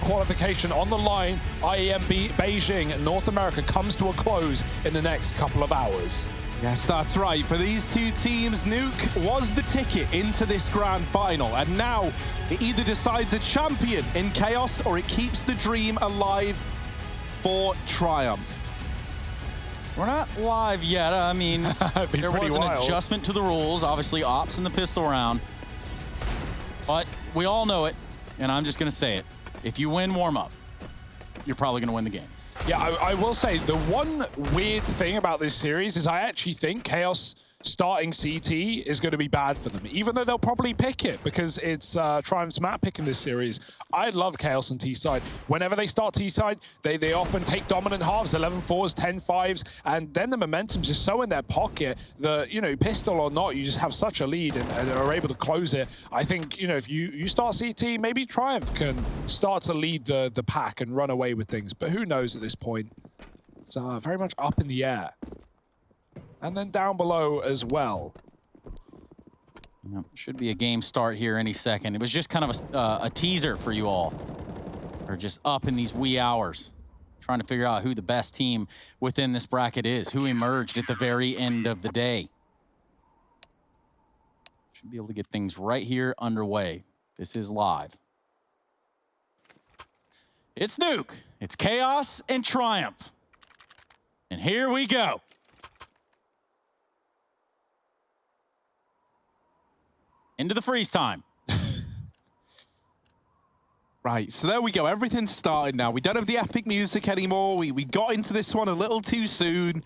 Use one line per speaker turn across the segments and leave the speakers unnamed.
qualification on the line. IEM Beijing, North America, comes to a close in the next couple of hours.
Yes, that's right. For these two teams, Nuke was the ticket into this grand final. And now it either decides a champion in Chaos or it keeps the dream alive for Triumph.
We're not live yet. I mean, there was an adjustment to the rules. Obviously, ops in the pistol round. But we all know it, and I'm just going to say it. If you win warm-up, you're probably going to win the game.
Yeah, I will say, the one weird thing about this series is I actually think Chaos starting CT is going to be bad for them, even though they'll probably pick it because it's Triumph's map pick in this series. I love Chaos on T-side. Whenever they start T-side, they often take dominant halves, 11-4s, 10-5s, and then the momentum's just so in their pocket that, you know, pistol or not, you just have such a lead and are able to close it. I think, you know, if you start CT, maybe Triumph can start to lead the pack and run away with things, but who knows at this point. It's very much up in the air. And then down below as well.
Yep, should be a game start here any second. It was just kind of a teaser for you all. We're just up in these wee hours, trying to figure out who the best team within this bracket is, who emerged at the very end of the day. Should be able to get things right here underway. This is live. It's Nuke, it's Chaos and Triumph. And here we go. Into the freeze time.
Right, so there we go. Everything's started now. We don't have the epic music anymore. We got into this one a little too soon.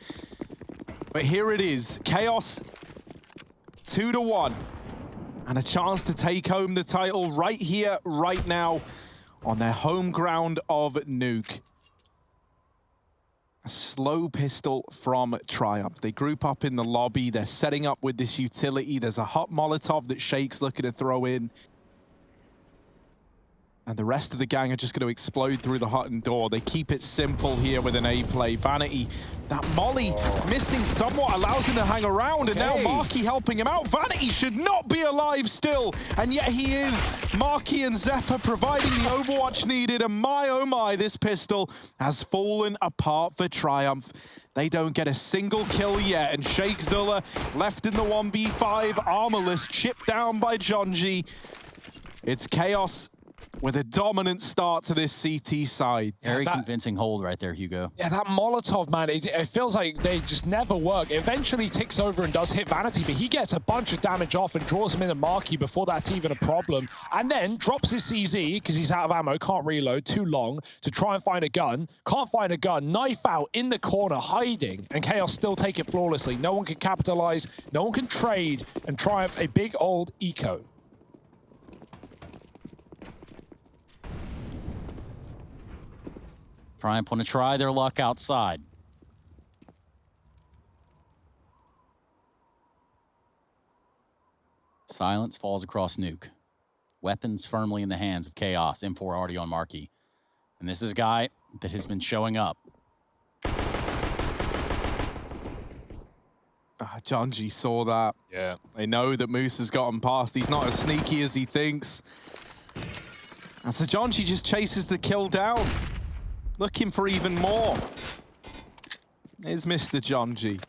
But here it is. Chaos 2-1. And a chance to take home the title right here, right now, on their home ground of Nuke. A slow pistol from Triumph. They group up in the lobby. They're setting up with this utility. There's a hot Molotov that Shake's looking to throw in. And the rest of the gang are just going to explode through the hut and door. They keep it simple here with an A play. Vanity, that molly missing somewhat, allows him to hang around. And now Marky helping him out. Vanity should not be alive still. And yet he is. Marky and Zephyr providing the overwatch needed. And my, oh my, this pistol has fallen apart for Triumph. They don't get a single kill yet. And Shake Zilla left in the 1v5, armorless, chipped down by Jonji. It's Chaos with a dominant start to this CT side.
Very convincing hold right there, Hugo.
Yeah, that Molotov, man, it feels like they just never work. It eventually ticks over and does hit Vanity, but he gets a bunch of damage off and draws him in a Marky before that's even a problem. And then drops his CZ, because he's out of ammo, can't reload, too long, to try and find a gun. Can't find a gun, knife out in the corner, hiding, and Chaos still take it flawlessly. No one can capitalize, no one can trade, and Triumph a big old eco.
Triumph want to try their luck outside. Silence falls across Nuke. Weapons firmly in the hands of Chaos. M4 already on Marky. And this is a guy that has been showing up.
Jonji saw that.
Yeah.
They know that Moose has gotten past. He's not as sneaky as he thinks. And so Jonji just chases the kill down. Looking for even more. Here's Mr. Jonji.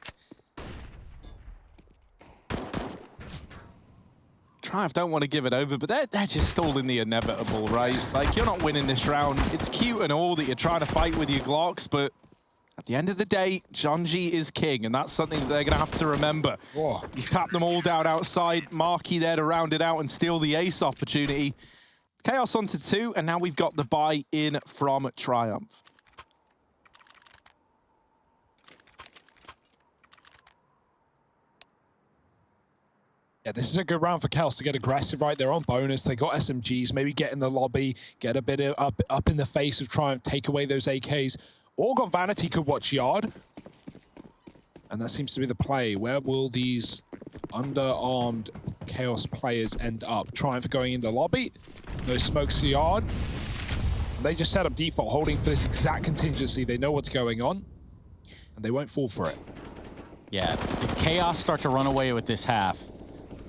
Triumph don't want to give it over, but they're just stalling the inevitable, right? Like, you're not winning this round. It's cute and all that you're trying to fight with your Glocks, but at the end of the day, Jonji is king, and that's something that they're going to have to remember.
Whoa.
He's tapped them all down outside. Marky there to round it out and steal the ace opportunity. Chaos onto 2, and now we've got the buy-in from Triumph.
Yeah, this is a good round for Chaos to get aggressive, right? They're on bonus. They got SMGs. Maybe get in the lobby, get a bit of up in the face of Triumph, take away those AKs. Orgon Vanity could watch Yard. And that seems to be the play. Where will these underarmed Chaos players end up? Triumph going in the lobby. No smokes to Yard. They just set up default, holding for this exact contingency. They know what's going on, and they won't fall for it.
Yeah, if Chaos start to run away with this half,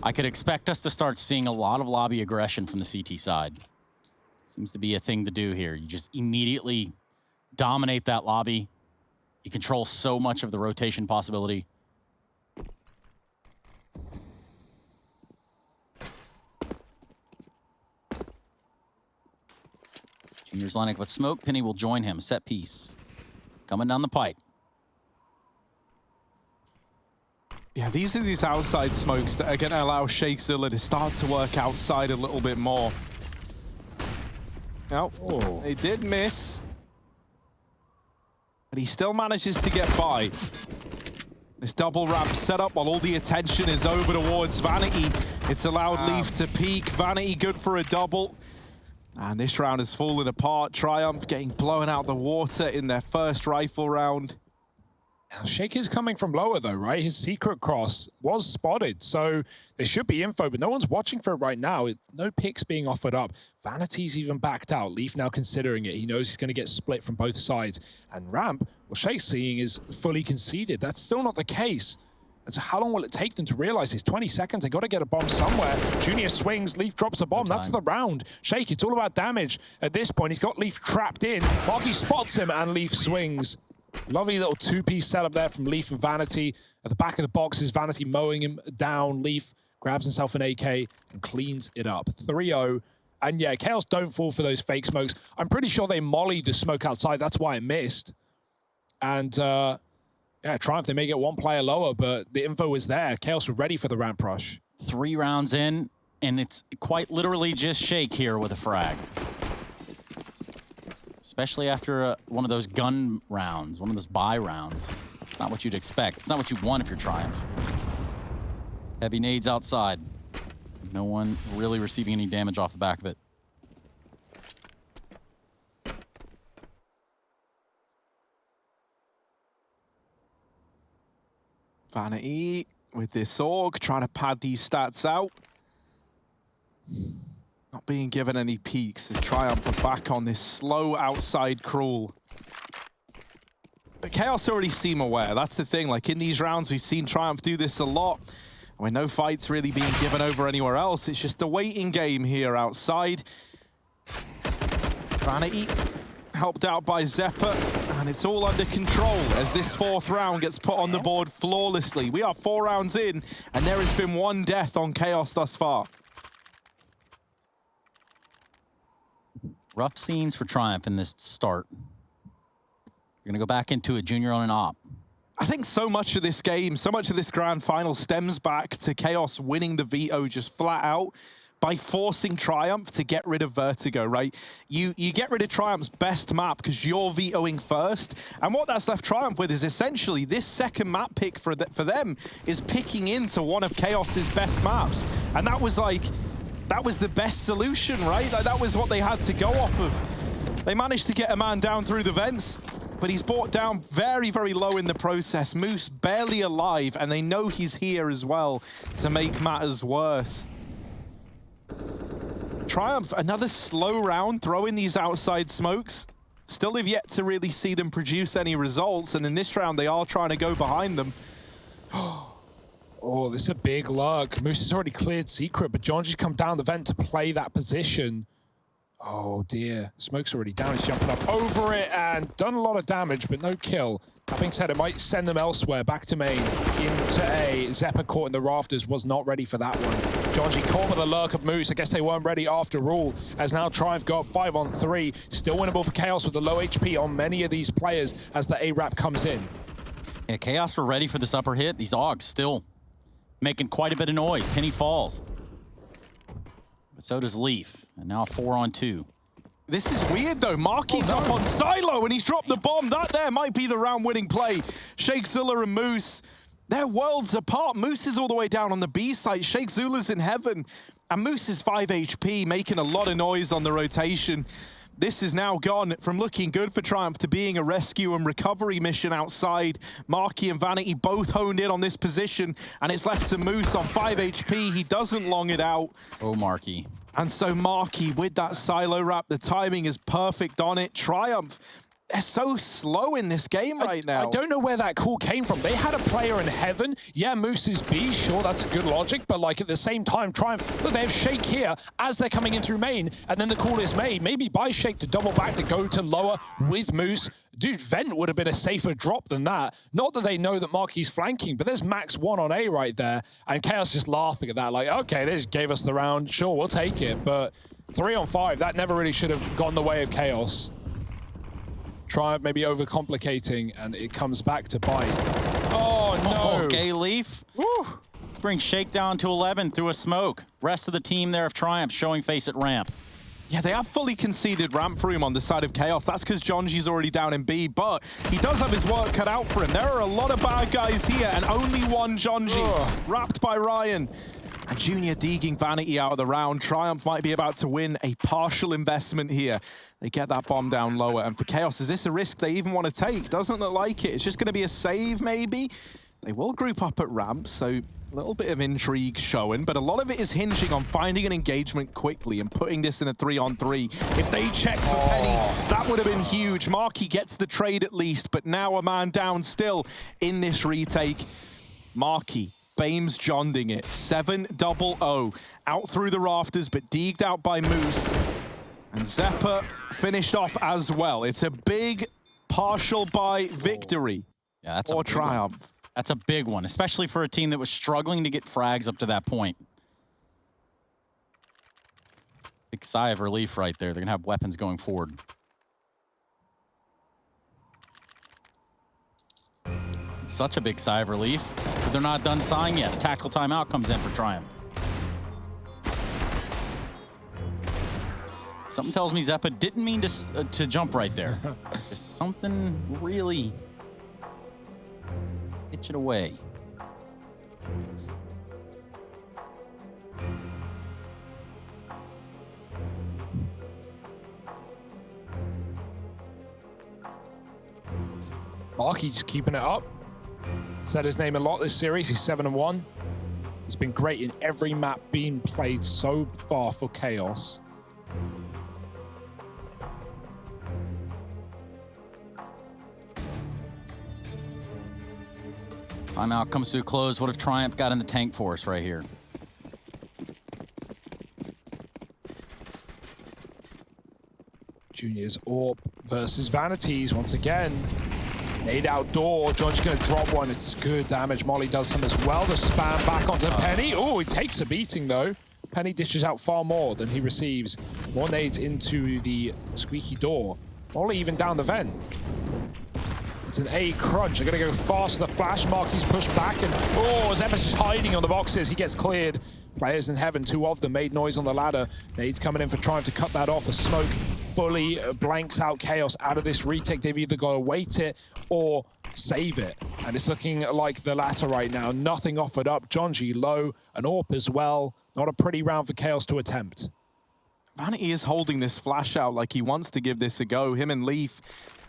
I could expect us to start seeing a lot of lobby aggression from the CT side. Seems to be a thing to do here. You just immediately dominate that lobby. You control so much of the rotation possibility. Junior's lining up with smoke. Penny will join him. Set piece. Coming down the pipe.
Yeah, these are these outside smokes that are going to allow Shakezilla to start to work outside a little bit more. Oh, they did miss. But he still manages to get by. This double ramp set up while all the attention is over towards Vanity. It's allowed Leaf to peek. Vanity good for a double. And this round has fallen apart. Triumph getting blown out the water in their first rifle round.
Now, Shake is coming from lower though, right? His secret cross was spotted, so there should be info, but no one's watching for it right now. No picks being offered up. Vanity's even backed out. Leaf now considering it. He knows he's going to get split from both sides. And Ramp, well, Shake's seeing is fully conceded. That's still not the case. And so how long will it take them to realize this? 20 seconds, they got to get a bomb somewhere. Junior swings, Leaf drops a bomb. That's the round. Shake, it's all about damage. At this point, he's got Leaf trapped in. Marky spots him and Leaf swings. Lovely little two-piece setup there from Leaf and Vanity. At the back of the box is Vanity mowing him down. Leaf grabs himself an AK and cleans it up. 3-0. And yeah, Chaos don't fall for those fake smokes. I'm pretty sure they mollied the smoke outside. That's why it missed. And yeah, Triumph, they may get one player lower, but the info was there. Chaos were ready for the ramp rush.
3 rounds in, and it's quite literally just Shake here with a frag. Especially after one of those gun rounds, one of those buy rounds. It's not what you'd expect. It's not what you want if you're Triumph. Heavy nades outside. No one really receiving any damage off the back of it.
Vanity with this AUG, trying to pad these stats out. Not being given any peeks as Triumph are back on this slow outside crawl. But Chaos already seem aware. That's the thing. Like in these rounds, we've seen Triumph do this a lot. When no fights really being given over anywhere else, it's just a waiting game here outside. Vanity helped out by Zeppa, and it's all under control as this 4th round gets put on the board flawlessly. We are 4 rounds in, and there has been 1 death on Chaos thus far.
Rough scenes for Triumph in this start. You're gonna go back into a Junior on an op.
I think so much of this game, so much of this grand final stems back to Chaos winning the veto just flat out by forcing Triumph to get rid of Vertigo, right? You get rid of Triumph's best map because you're vetoing first. And what that's left Triumph with is essentially this second map pick for them is picking into one of Chaos's best maps. And that was like, that was the best solution, right? That was what they had to go off of. They managed to get a man down through the vents, but he's brought down very, very low in the process. Moose barely alive, and they know he's here as well to make matters worse. Triumph, another slow round, throwing these outside smokes. Still have yet to really see them produce any results, and in this round, they are trying to go behind them.
Oh, this is a big lurk. Moose has already cleared secret, but John just come down the vent to play that position. Oh dear, smoke's already down. He's jumping up over it and done a lot of damage, but no kill. That being said, it might send them elsewhere, back to main, into A. Zeppa caught in the rafters, was not ready for that one. Jonji caught with a lurk of Moose. I guess they weren't ready after all, as now Triumph go up 5 on 3. Still winnable for Chaos with the low HP on many of these players as the A-Rap comes in.
Yeah, Chaos were ready for this upper hit. These AUGs still making quite a bit of noise. Penny falls. But so does Leaf. And now 4 on 2.
This is weird though. Marky's up on Silo and he's dropped the bomb. That there might be the round-winning play. Shakezilla and Moose, they're worlds apart. Moose is all the way down on the B site. Shakezula's in heaven. And Moose is 5 HP, making a lot of noise on the rotation. This is now gone from looking good for Triumph to being a rescue and recovery mission outside. Marky and Vanity both honed in on this position, and it's left to Moose on 5 HP. He doesn't long it out.
Oh, Marky.
And so Marky with that silo wrap, the timing is perfect on it. Triumph They're so slow in this game right now.
I don't know where that call came from. They had a player in heaven. Yeah, Moose is B. Sure, that's a good logic. But like at the same time, Triumph, look, they have Shake here as they're coming in through main. And then the call is made. Maybe by Shake to double back to go to lower with Moose. Dude, Vent would have been a safer drop than that. Not that they know that Marky's flanking, but there's max 1 on A right there. And Chaos just laughing at that. Like, okay, they just gave us the round. Sure, we'll take it. But 3 on 5, that never really should have gone the way of Chaos. Triumph maybe overcomplicating, and it comes back to bite. Oh, no.
Okay, Leaf.
Woo.
Bring Shake down to 11 through a smoke. Rest of the team there of Triumph showing face at ramp.
Yeah, they have fully conceded ramp room on the side of Chaos. That's because Jonji's already down in B, but he does have his work cut out for him. There are a lot of bad guys here, and only one Jonji, wrapped by Ryan. And Junior digging Vanity out of the round. Triumph might be about to win a partial investment here. They get that bomb down lower. And for Chaos, is this a risk they even want to take? Doesn't look like it. It's just going to be a save, maybe. They will group up at ramp, so a little bit of intrigue showing. But a lot of it is hinging on finding an engagement quickly and putting this in a 3-on-3. If they check for Penny, that would have been huge. Marky gets the trade at least, but now a man down still in this retake. Marky. Bames Jonding it, 7-0-0, out through the rafters, but digged out by Moose. And Zeppa finished off as well. It's a big partial buy victory for Triumph.
That's a big one, especially for a team that was struggling to get frags up to that point. Big sigh of relief right there. They're gonna have weapons going forward. Such a big sigh of relief, but they're not done sighing yet. A tactical timeout comes in for Triumph. Something tells me Zeppa didn't mean to jump right there. Just something really itch it away.
Marky just keeping it up. Said his name a lot this series. He's 7-1. He's been great in every map being played so far for Chaos.
Timeout comes to a close. What if Triumph got in the tank for us right here?
Junior's AWP versus Vanities once again. Nade outdoor. George's going to drop one. It's good damage. Molly does some as well. The spam back onto Penny. Oh, he takes a beating though. Penny dishes out far more than he receives. More nades into the squeaky door. Molly even down the vent. It's an A crunch. They're going to go fast with the flash. Marky's pushed back, and Zeppa's just hiding on the boxes. He gets cleared. Players in heaven, 2 of them made noise on the ladder. Nades coming in for trying to cut that off. A smoke fully blanks out Chaos out of this retake. They've either got to wait it or save it. And it's looking like the latter right now. Nothing offered up. Jonji low, an AWP as well. Not a pretty round for Chaos to attempt.
Vanity is holding this flash out like he wants to give this a go. Him and Leaf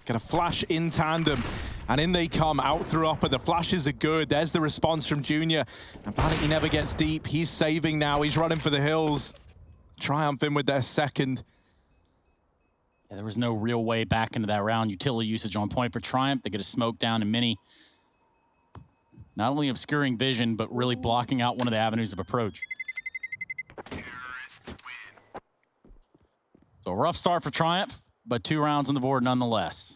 gonna flash in tandem, and in they come, out through upper. The flashes are good. There's the response from Junior. And Vanity never gets deep. He's saving now. He's running for the hills. Triumph in with their second.
Yeah, there was no real way back into that round. Utility usage on point for Triumph. They get a smoke down in mini. Not only obscuring vision, but really blocking out one of the avenues of approach. So a rough start for Triumph, but 2 rounds on the board nonetheless.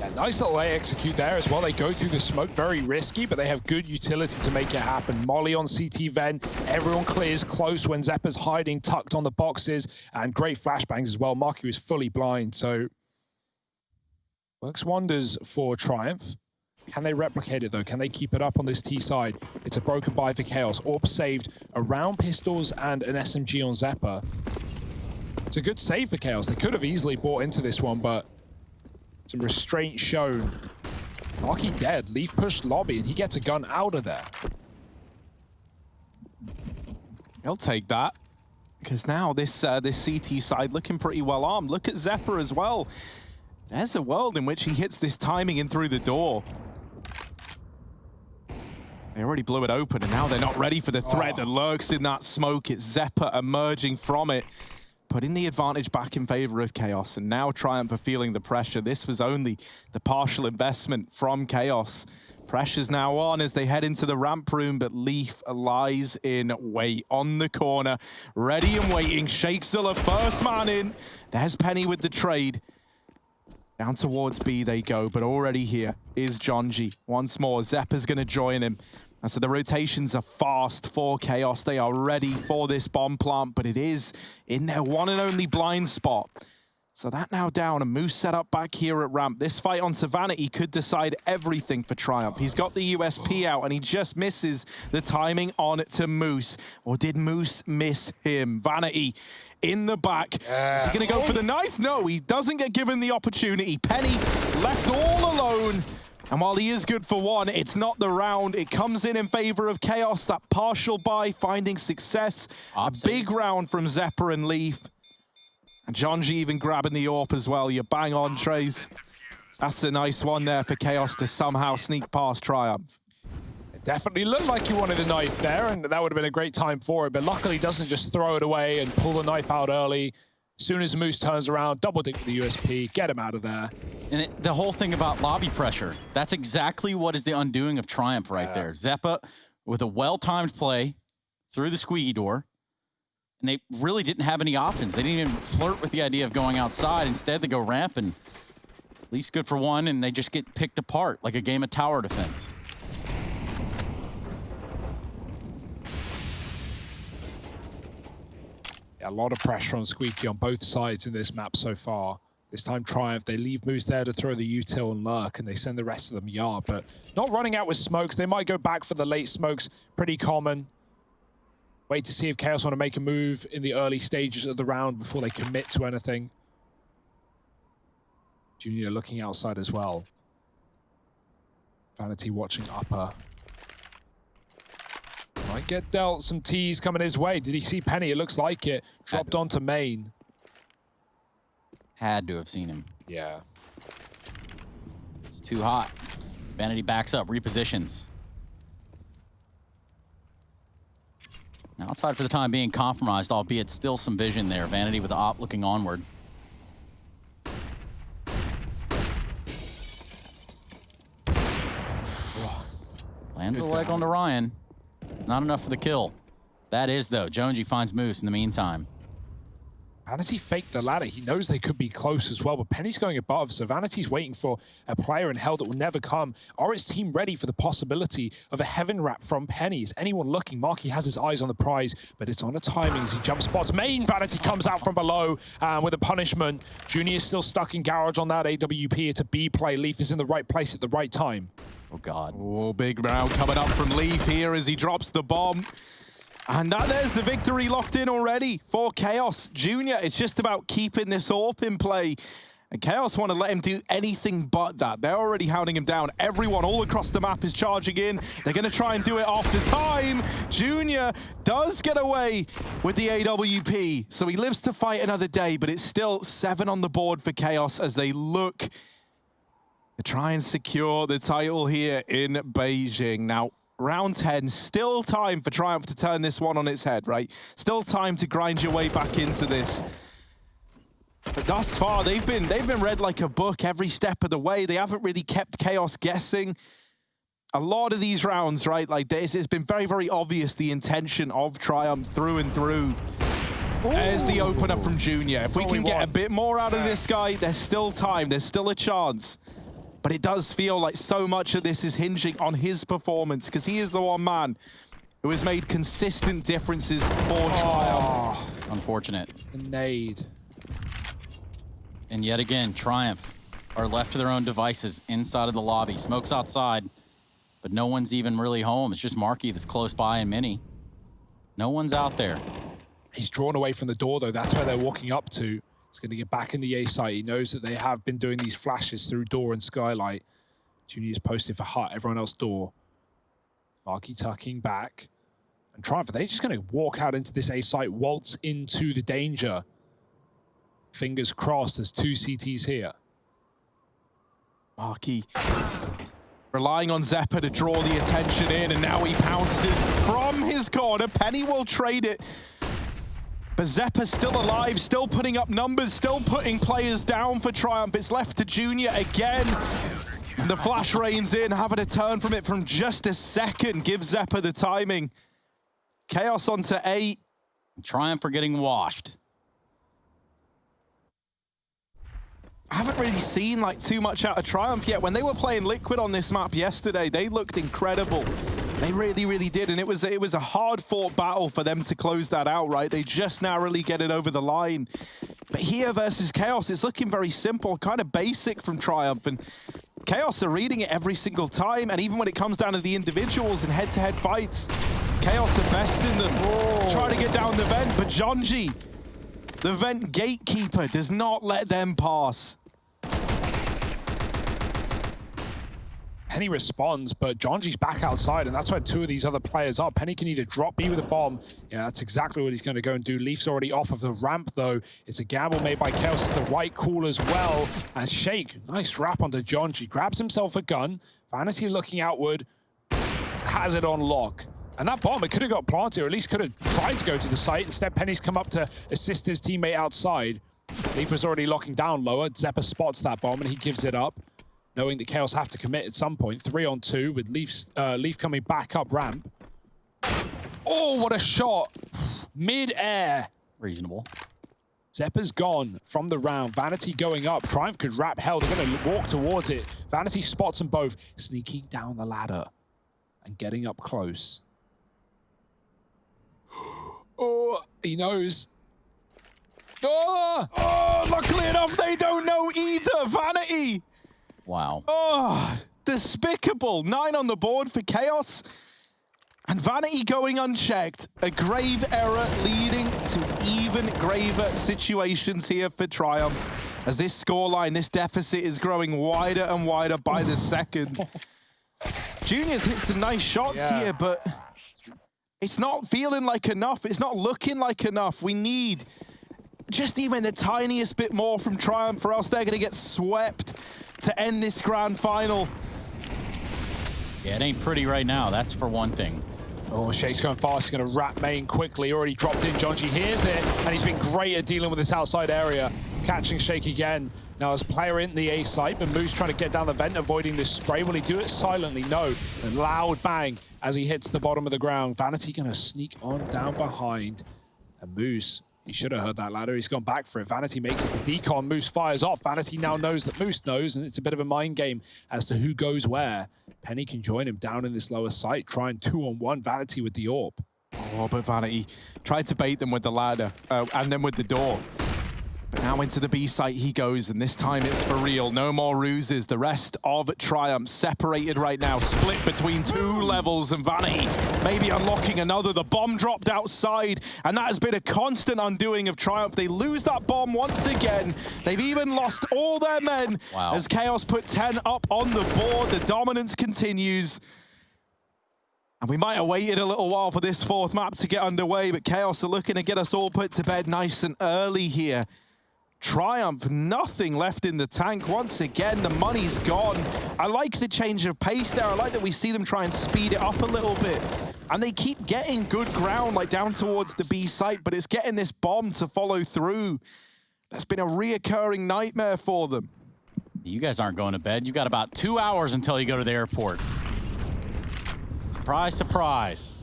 Yeah, nice little A execute there as well. They go through the smoke, very risky, but they have good utility to make it happen. Molly on CT Ven, everyone clears close when Zeppa's hiding, tucked on the boxes, and great flashbangs as well. Marky was fully blind, so works wonders for Triumph. Can they replicate it though? Can they keep it up on this T side? It's a broken buy for Chaos. AWP saved around pistols and an SMG on Zeppa. It's a good save for Chaos. They could have easily bought into this one, but some restraint shown. Marky dead. Leaf pushed lobby, and he gets a gun out of there.
He'll take that, because now this CT side looking pretty well armed. Look at Zeppa as well. There's a world in which he hits this timing in through the door. They already blew it open, and now they're not ready for the threat that lurks in that smoke. It's Zeppa emerging from it. putting the advantage back in favor of Chaos, and now Triumph are feeling the pressure. This was only the partial investment from Chaos. Pressure's now on as they head into the ramp room, but Leaf lies in wait on the corner, ready and waiting. Shakesilla, first man in. There's Penny with the trade. Down towards B they go, but already here is Jonji. Once more, Zeppa's gonna join him. And so the rotations are fast for Chaos. They are ready for this bomb plant, but it is in their one and only blind spot. So that now down, and Moose set up back here at ramp. This fight on Vanity could decide everything for Triumph. He's got the USP out, and he just misses the timing on to Moose. Or did Moose miss him? Vanity in the back. Is he gonna go for the knife? No, he doesn't get given the opportunity. Penny left all alone. And while he is good for one, it's not the round. It comes in favor of Chaos. That partial buy finding success. A big round from Zeppa and Leaf. And Jonji even grabbing the AWP as well. You bang on, Trace. That's a nice one there for Chaos to somehow sneak past Triumph.
It definitely looked like he wanted a knife there, and that would have been a great time for it, but luckily he doesn't just throw it away and pull the knife out early. As soon as Moose turns around, double dig with the USP, get him out of there.
And the whole thing about lobby pressure, that's exactly what is the undoing of Triumph right there. Zeppa with a well-timed play through the squeaky door, and they really didn't have any options. They didn't even flirt with the idea of going outside. Instead, they go ramp, and at least good for one, and they just get picked apart like a game of tower defense.
Yeah, a lot of pressure on Squeaky on both sides in this map so far. This time Triumph, they leave Moose there to throw the util and lurk, and they send the rest of them yard, but not running out with smokes. They might go back for the late smokes, pretty common. Wait to see if Chaos want to make a move in the early stages of the round before they commit to anything. Junior looking outside as well. Vanity watching upper. Might get dealt some T's coming his way. Did he see Penny? It looks like it. Dropped onto main.
Had to have seen him.
Yeah.
It's too hot. Vanity backs up, repositions. Now outside for the time being compromised, albeit still some vision there. Vanity with the op looking onward. Lands a leg onto Ryan. It's not enough for the kill. That is, though. Jonji finds Moose in the meantime.
Vanity faked the ladder. He knows they could be close as well, but Penny's going above, so Vanity's waiting for a player in hell that will never come. Are his team ready for the possibility of a heaven wrap from Penny? Is anyone looking? Marky has his eyes on the prize, but it's on a timing as he jump spots. Main Vanity comes out from below with a punishment. Junior is still stuck in garage on that AWP. It's a B play. Leaf is in the right place at the right time.
Oh, God.
Oh, big round coming up from Leaf here as he drops the bomb. And there's the victory locked in already for Chaos. Junior, it's just about keeping this AWP in play. And Chaos want to let him do anything but that. They're already hounding him down. Everyone all across the map is charging in. They're going to try and do it after time. Junior does get away with the AWP. So he lives to fight another day, but it's still 7 on the board for Chaos as they look to try and secure the title here in Beijing. Now, round 10, still time for Triumph to turn this one on its head, right? Still time to grind your way back into this. But thus far, they've been read like a book every step of the way. They haven't really kept Chaos guessing. A lot of these rounds, right, like this, it's been very, very obvious the intention of Triumph through and through. There's the opener from Junior. If we can get a bit more out of this guy, there's still time, there's still a chance. But it does feel like so much of this is hinging on his performance because he is the one man who has made consistent differences for Triumph.
Unfortunate.
The nade.
And yet again, Triumph are left to their own devices inside of the lobby. Smoke's outside, but no one's even really home. It's just Marky that's close by and Mini. No one's out there.
He's drawn away from the door, though. That's where they're walking up to. He's going to get back in the A site. He knows that they have been doing these flashes through door and skylight. Junior's posted for hut, everyone else door. Marky tucking back. And Triumph, are they just going to walk out into this A site, waltz into the danger? Fingers crossed, there's 2 CTs here.
Marky relying on Zeppa to draw the attention in, and now he pounces from his corner. Penny will trade it. But Zeppa's still alive, still putting up numbers, still putting players down for Triumph. It's left to Junior again. And the flash rains in, having a turn from it from just a second. Gives Zeppa the timing. Chaos onto 8.
Triumph are getting washed.
I haven't really seen like too much out of Triumph yet. When they were playing Liquid on this map yesterday, they looked incredible. They really, really did, and it was a hard-fought battle for them to close that out, right? They just narrowly get it over the line. But here versus Chaos, it's looking very simple, kind of basic from Triumph, and Chaos are reading it every single time, and even when it comes down to the individuals and head-to-head fights, Chaos are besting them. Try to get down the vent, but Jonji, the vent gatekeeper, does not let them pass.
Penny responds, but Jonji's back outside, and that's where 2 of these other players are. Penny can either drop B with a bomb. Yeah, that's exactly what he's going to go and do. Leaf's already off of the ramp, though. It's a gamble made by Chaos. It's the right call as well. And Shake, nice wrap onto Jonji. Grabs himself a gun. Vanity looking outward. Has it on lock. And that bomb, it could have got planted, or at least could have tried to go to the site. Instead, Penny's come up to assist his teammate outside. Leaf was already locking down lower. Zeppa spots that bomb, and he gives it up, knowing that Chaos have to commit at some point. 3-on-2 with Leaf coming back up ramp. Oh, what a shot. Mid-air.
Reasonable.
Zeppa's gone from the round. Vanity going up. Triumph could wrap hell. They're going to walk towards it. Vanity spots them both. Sneaking down the ladder and getting up close. Oh, he knows.
Oh, luckily enough, they don't know either. Vanity.
Wow.
Oh, despicable. 9 on the board for Chaos. And Vanity going unchecked. A grave error leading to even graver situations here for Triumph. As this scoreline, this deficit is growing wider and wider by the second. Junior's hit some nice shots here, but it's not feeling like enough. It's not looking like enough. We need just even the tiniest bit more from Triumph, or else they're going to get swept to end this grand final.
Yeah, it ain't pretty right now, that's for one thing.
Oh, Shake's going fast. He's going to wrap main quickly. Already dropped in. Jonji hears it, and he's been great at dealing with this outside area. Catching Shake again. Now, as player in the A site, but Moose trying to get down the vent, avoiding this spray. Will he do it silently? No. A loud bang as he hits the bottom of the ground. Vanity going to sneak on down behind. And Moose, he should have heard that ladder. He's gone back for it. Vanity makes it the decon. Moose fires off. Vanity now knows that Moose knows, and it's a bit of a mind game as to who goes where. Penny can join him down in this lower site, trying 2-on-1 Vanity with the AWP.
Oh, but Vanity tried to bait them with the ladder and then with the door. But now into the B site he goes, and this time it's for real. No more ruses. The rest of Triumph separated right now, split between 2 levels, and Vanity maybe unlocking another. The bomb dropped outside, and that has been a constant undoing of Triumph. They lose that bomb once again. They've even lost all their men as Chaos put 10 up on the board. The dominance continues. And we might have waited a little while for this 4th map to get underway, but Chaos are looking to get us all put to bed nice and early here. Triumph, nothing left in the tank. Once again, the money's gone. I like the change of pace there. I like that we see them try and speed it up a little bit. And they keep getting good ground, like down towards the B site, but it's getting this bomb to follow through. That's been a reoccurring nightmare for them.
You guys aren't going to bed. You've got about 2 hours until you go to the airport. Surprise, surprise.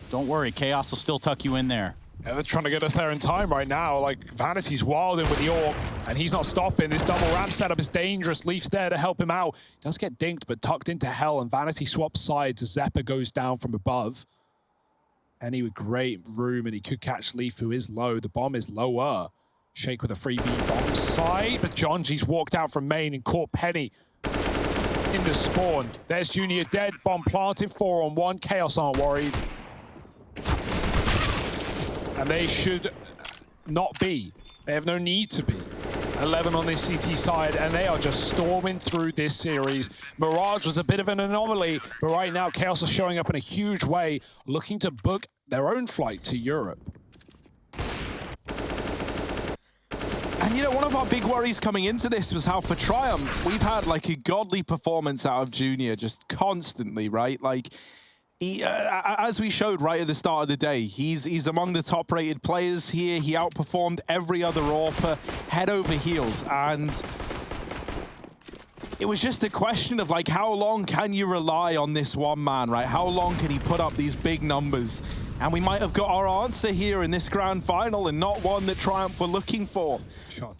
Don't worry, Chaos will still tuck you in there.
Yeah, they're trying to get us there in time right now. Like, Vanity's wilding with the AWP, and he's not stopping. This double ramp setup is dangerous. Leaf's there to help him out. He does get dinked, but tucked into hell, and Vanity swaps sides as Zeppa goes down from above. Penny with great room, and he could catch Leaf, who is low. The bomb is lower. Shake with a free B bomb side, but Jonji's walked out from main and caught Penny in the spawn. There's Junior dead. Bomb planted. 4-on-1. Chaos aren't worried. And they should not be. They have no need to be. 11 on this CT side, and they are just storming through this series. Mirage was a bit of an anomaly, but right now Chaos are showing up in a huge way, looking to book their own flight to Europe.
And you know, one of our big worries coming into this was how for Triumph, we've had like a godly performance out of Junior just constantly, right? Like, As we showed right at the start of the day, he's among the top-rated players here. He outperformed every other AWPer, head over heels, and it was just a question of like, how long can you rely on this one man, right? How long can he put up these big numbers? And we might have got our answer here in this grand final, and not one that Triumph were looking for.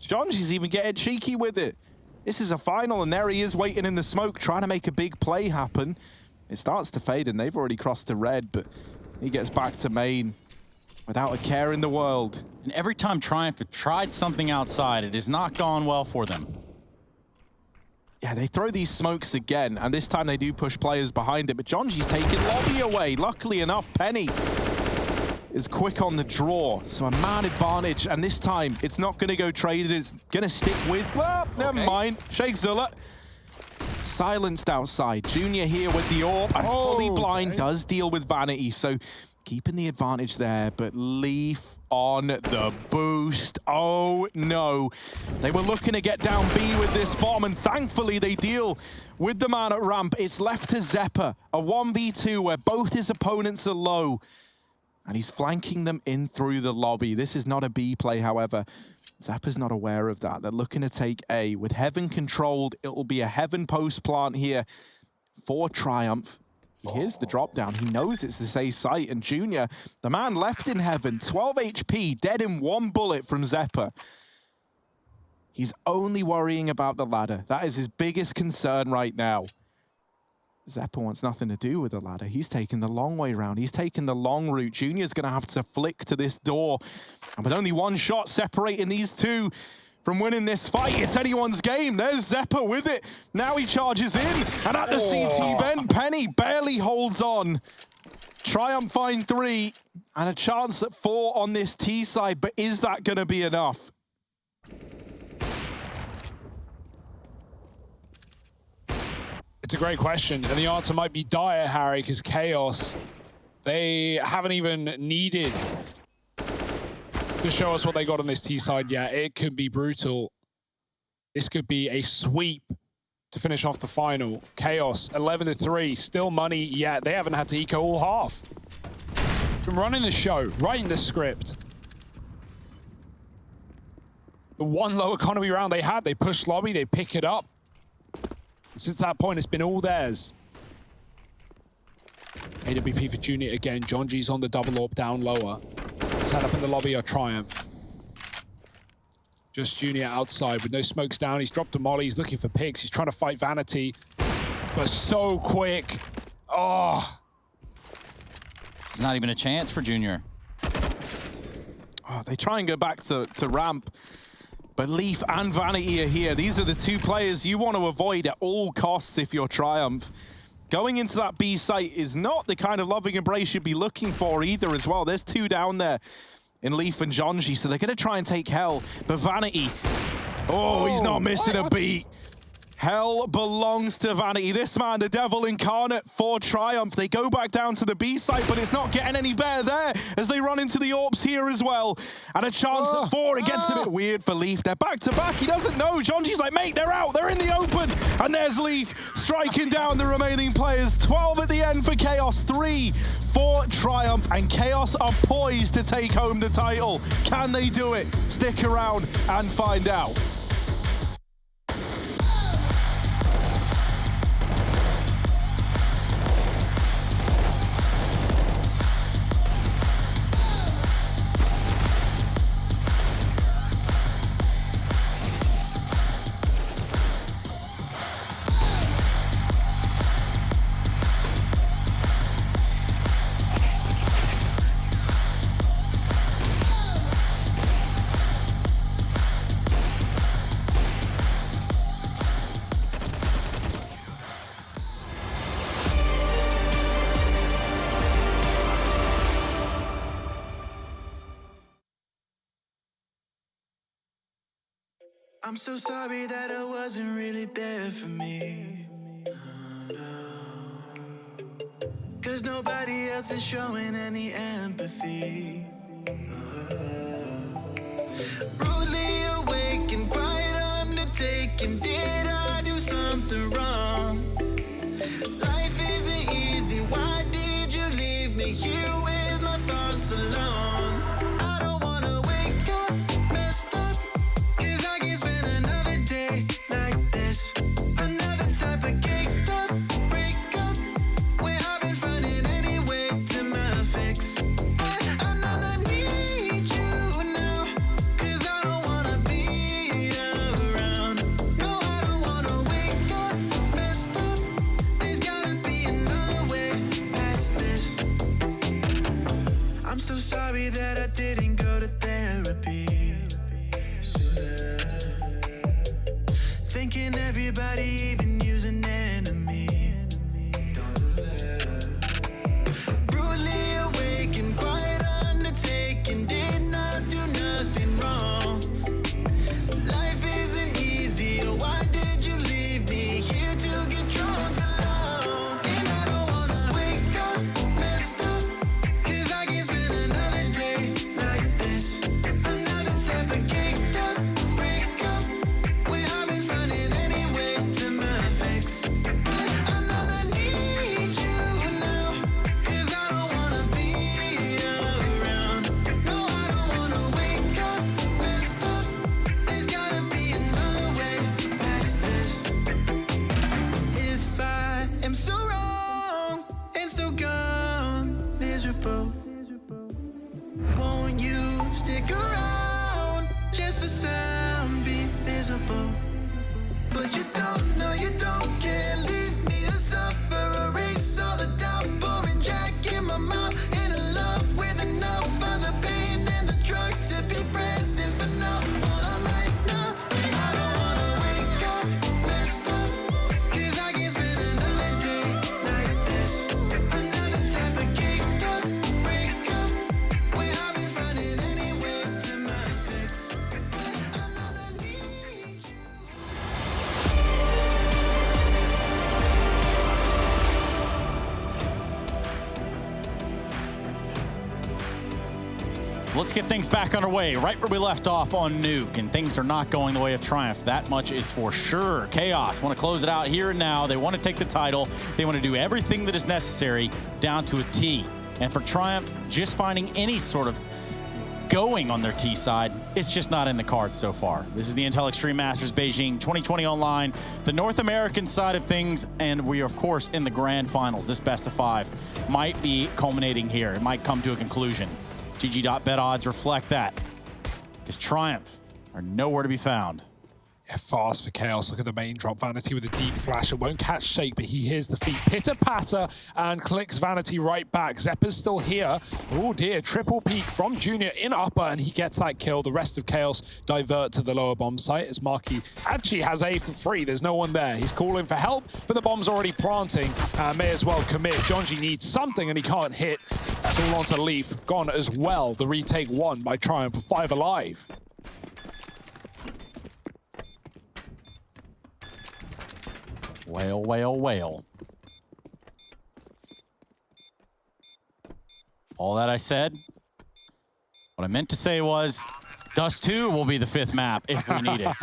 Jonji's even getting cheeky with it. This is a final, and there he is waiting in the smoke, trying to make a big play happen. It starts to fade, and they've already crossed to red, but he gets back to main without a care in the world.
And every time Triumph have tried something outside, it has not gone well for them.
Yeah, they throw these smokes again, and this time they do push players behind it, but Jonji's taking lobby away. Luckily enough, Penny is quick on the draw, so a man advantage, and this time it's not going to go traded, it's going to stick with, well, never mind, Sheikh Zilla. Silenced outside. Junior here with the AWP, and fully blind does deal with Vanity, so keeping the advantage there, but Leaf on the boost. Oh no. They were looking to get down B with this bomb, and thankfully they deal with the man at ramp. It's left to Zeppa, a 1v2 where both his opponents are low, and he's flanking them in through the lobby. This is not a B play, however. Zappa's not aware of that. They're looking to take A. With Heaven controlled, it will be a Heaven post plant here for Triumph. Here's the drop down. He knows it's the safe site, and Junior, the man left in Heaven, 12 HP, dead in one bullet from Zeppa. He's only worrying about the ladder. That is his biggest concern right now. Zeppa wants nothing to do with the ladder. He's taking the long way round. He's taking the long route. Junior's going to have to flick to this door. And with only one shot separating these two from winning this fight, it's anyone's game. There's Zeppa with it. Now he charges in. And at the CT vent, Penny barely holds on. Triumph find 3 and a chance at 4 on this T side. But is that going to be enough?
It's a great question, and the answer might be dire, Harry, because Chaos, they haven't even needed to show us what they got on this T side yet. It could be brutal. This could be a sweep to finish off the final. Chaos, 11-3, still money yet. They haven't had to eco all half. Been running the show, writing the script. The one low economy round they had, they push lobby, they pick it up. Since that point, it's been all theirs. AWP for Junior again. Jonji's on the double AWP down lower. Set up in the lobby of Triumph. Just Junior outside with no smokes down. He's dropped a molly. He's looking for picks. He's trying to fight Vanity. But so quick. Oh.
It's not even a chance for Junior.
Oh, they try and go back to ramp. But Leaf and Vanity are here. These are the two players you want to avoid at all costs if you're Triumph. Going into that B site is not the kind of loving embrace you'd be looking for either as well. There's 2 down there in Leaf and Jonji, so they're going to try and take Hell. But Vanity, oh, he's not missing a beat. Hell belongs to Vanity. This man, the devil incarnate for Triumph. They go back down to the B site, but it's not getting any better there as they run into the AWPs here as well. And a chance at 4. It gets a bit weird for Leaf. They're back to back. He doesn't know. Jonji's like, mate, they're out. They're in the open. And there's Leaf striking down the remaining players. 12 at the end for Chaos, 3 for Triumph. And Chaos are poised to take home the title. Can they do it? Stick around and find out.
I'm so sorry that I wasn't really there for me. Cause nobody else is showing any empathy. Rudely awake and quiet undertaking. Did I do something wrong? Life isn't easy. Why did you me here with my thoughts alone. I don't wanna wake up messed up, 'cause I can't spend another day like this. Another type of caked up breakup, where I've been finding any way to my fix. But I need you now, 'cause I don't wanna be around. No, I don't wanna wake up messed up. There's gotta be another way past this. I'm so sorry that I didn't go to therapy. Thinking everybody, even you's an enemy. Brutally awake and quiet undertaking, did not do nothing wrong. Life isn't easy, why did you leave me here to get drunk alone? And I don't wanna wake up messed up, 'cause I can't spend another day like this. Another type of caked up breakup, where I've been finding any way to my fix. But I need you now, 'cause I don't wanna be around. No, I don't wanna wake up messed up. There's gotta be another way past this. If I am so wrong and so gone, miserable, won't you stick around just for some be visible? But you don't know, you don't care. Leave me to suffer, erase all the doubt, pouring Jack in my mouth, in a love with enough of the pain and the drugs to be present for now. All I'm right now, I don't wanna wake up messed up, 'cause I can't spend another day like this. Another type of caked up breakup, where I've been finding any way to my fix. But I need you.
Let's get things back underway right where we left off on Nuke, and things are not going the way of Triumph. That much is for sure. Chaos want to close it out here and now. They want to take the title. They want to do everything that is necessary down to a T. And for Triumph, just finding any sort of going on their T side, it's just not in the cards so far. This is the Intel Extreme Masters Beijing 2020 online, the North American side of things, and we are, of course, in the grand finals. This best of 5 might be culminating here. It might come to a conclusion. GG.bet odds reflect that, because Triumph are nowhere to be found.
Yeah, fast for Chaos. Look at the main drop. Vanity with a deep flash. It won't catch Shake, but he hears the feet pitter-patter and clicks Vanity right back. Zeppa's still here. Oh dear, triple peek from Junior in upper, and he gets that kill. The rest of Chaos divert to the lower bomb site as Marky actually has A for free. There's no one there. He's calling for help, but the bomb's already planting. May as well commit. Jonji needs something, and he can't hit. That's all onto Leaf. Gone as well. The retake won by Triumph for 5 alive.
Whale, whale, whale. All that I said, what I meant to say was, Dust 2 will be the 5th map if we need it.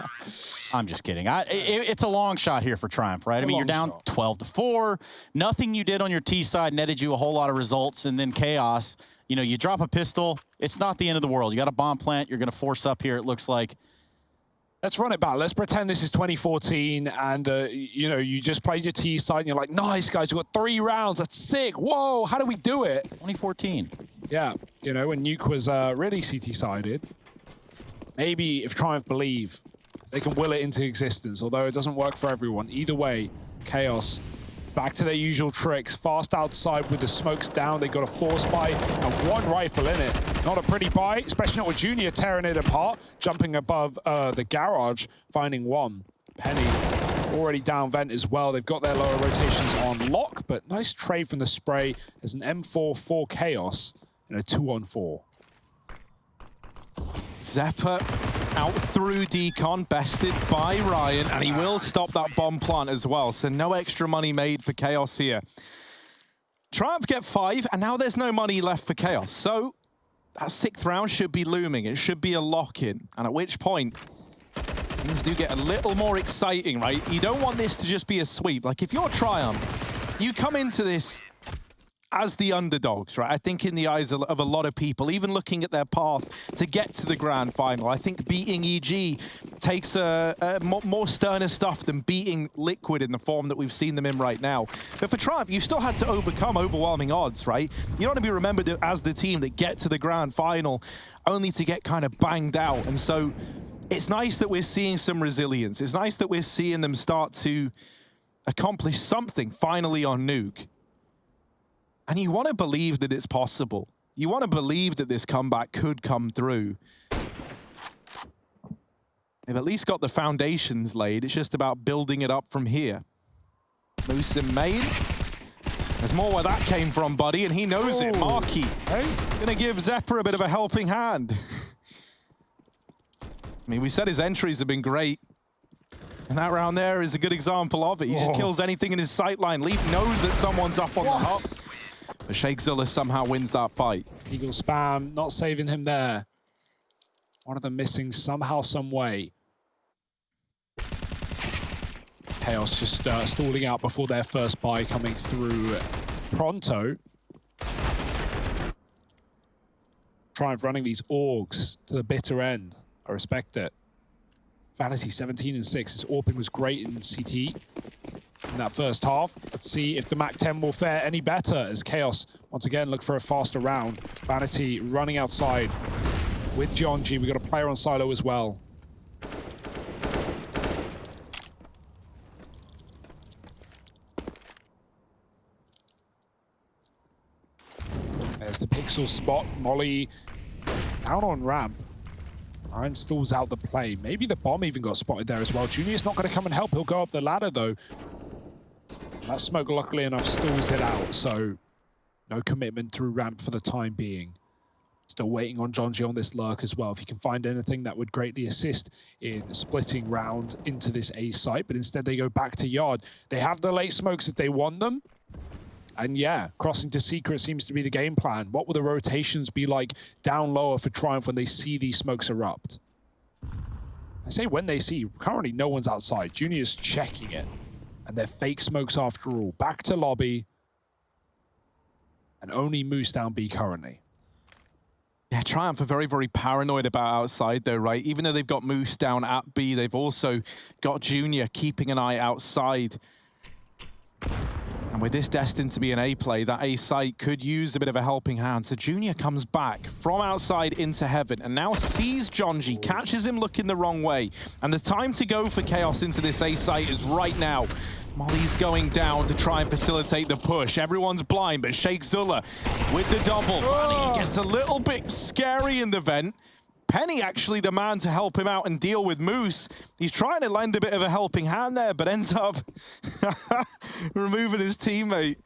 I'm just kidding. It's a long shot here for Triumph, right? I mean, you're down 12-4. Nothing you did on your T side netted you a whole lot of results, and then Chaos, you know, you drop a pistol, it's not the end of the world. You got a bomb plant, you're gonna force up here, it looks like.
Let's run it back. Let's pretend this is 2014 and, you know, you just played your T side and you're like, nice, guys, we got 3 rounds. That's sick. Whoa, how do we do it?
2014.
Yeah, you know, when Nuke was really CT-sided. Maybe if Triumph believe, they can will it into existence, although it doesn't work for everyone. Either way, Chaos back to their usual tricks. Fast outside with the smokes down. They got a force buy and 1 rifle in it. Not a pretty buy, especially not with Junior tearing it apart. Jumping above the garage, finding 1. Penny already down vent as well. They've got their lower rotations on lock, but nice trade from the spray. There's an M4 for Chaos and a 2-on-4.
Zeppa out through Decon, bested by Ryan, and he will stop that bomb plant as well, so no extra money made for Chaos here. Triumph get 5, and now there's no money left for Chaos, so that 6th round should be looming. It should be a lock-in, and at which point, things do get a little more exciting, right? You don't want this to just be a sweep. Like, if you're Triumph, you come into this as the underdogs, right? I think in the eyes of a lot of people, even looking at their path to get to the grand final, I think beating EG takes more sterner stuff than beating Liquid in the form that we've seen them in right now. But for Triumph, you still had to overcome overwhelming odds, right? You don't want to be remembered as the team that get to the grand final only to get kind of banged out. And so it's nice that we're seeing some resilience. It's nice that we're seeing them start to accomplish something finally on Nuke. And you want to believe that it's possible. You want to believe that this comeback could come through. They've at least got the foundations laid. It's just about building it up from here. Moose in main. There's more where that came from, buddy, and he knows it. Marky gonna give Zephyr a bit of a helping hand. I mean, we said his entries have been great. And that round there is a good example of it. He just kills anything in his sightline. Leap knows that someone's up on the hop. But Shakezilla somehow wins that fight.
Eagle spam, not saving him there. One of them missing somehow, some way. Chaos just stalling out before their first buy coming through pronto. Triumph running these orgs to the bitter end. I respect it. Vanity 17 and 6. His AWPing was great in CT in that first half. Let's see if the MAC-10 will fare any better as Chaos once again look for a faster round. Vanity running outside with John G. We got a player on silo as well. There's the pixel spot. Molly down on ramp. Iron stalls out the play. Maybe the bomb even got spotted there as well. Junior's not going to come and help. He'll go up the ladder, though. That smoke, luckily enough, stalls it out. So no commitment through ramp for the time being. Still waiting on John G on this lurk as well. If he can find anything that would greatly assist in splitting round into this A site. But instead, they go back to yard. They have the late smokes if they want them. And yeah, crossing to secret seems to be the game plan. What will the rotations be like down lower for Triumph when they see these smokes erupt? I say when they see, currently no one's outside. Junior's checking it. And they're fake smokes after all. Back to lobby. And only Moose down B currently.
Yeah, Triumph are very, very paranoid about outside though, right? Even though they've got Moose down at B, they've also got Junior keeping an eye outside. And with this destined to be an A play, that A site could use a bit of a helping hand. So Junior comes back from outside into heaven and now sees John G, catches him looking the wrong way. And the time to go for Chaos into this A site is right now. Molly's going down to try and facilitate the push. Everyone's blind, but Shakezilla with the double. He gets a little bit scary in the vent. Penny actually the man to help him out and deal with Moose. He's trying to lend a bit of a helping hand there, but ends up removing his teammate.